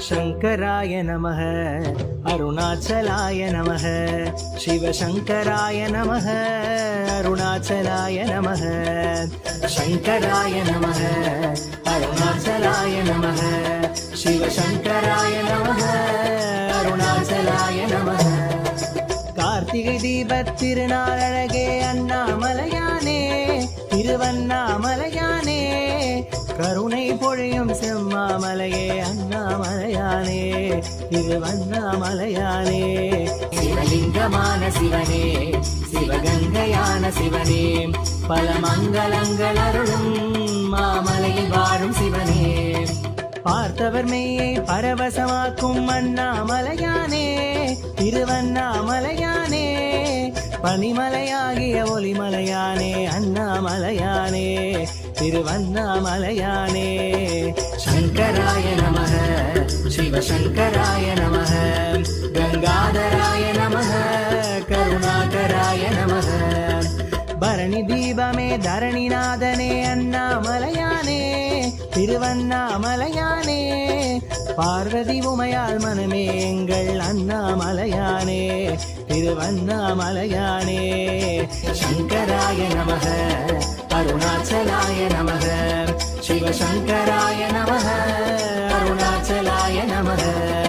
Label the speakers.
Speaker 1: शङ्कराय नमः अरुणाचलाय नमः शिवशङ्कराय नमः अरुणाचलाय नमः शङ्कराय नमः अरुणाचलाय नमः शिवशङ्कराय नमः अरुणाचलाय नमः கார்த்திகை தீபத் திருநாளழகே அண்ணாமலையானே திருவண்ணாமலையானே கருணை பொழியும் செம்மாமலையே அண்ணாமலையானே திருவண்ணாமலையானே சிவலிங்கமான சிவனே சிவகங்கையான சிவனே பல மங்களங்கள் அருளும் மாமலையில் வாழும் சிவனே பார்த்தவர் மெய்யை பரவசமாக்கும் அண்ணாமலையானே திருவண்ணாமலையானே பனிமலையாகிய ஒளிமலையானே அண்ணாமலையானே திருவண்ணாமலையானே சங்கராய நமः சிவசங்கராய நமः கங்காதராய நமः கருணாகராய நமः பரணி தீபமே தரணிநாதனே அண்ணாமலையானே திருவண்ணாமலையானே பார்வதி உமையாள் மனமே எங்கள் அண்ணாமலையானே திருவண்ணாமலையானே சங்கராய நமः அருணாச்சலாய நமः சிவசங்கராய நமः அருணாச்சலாய நமः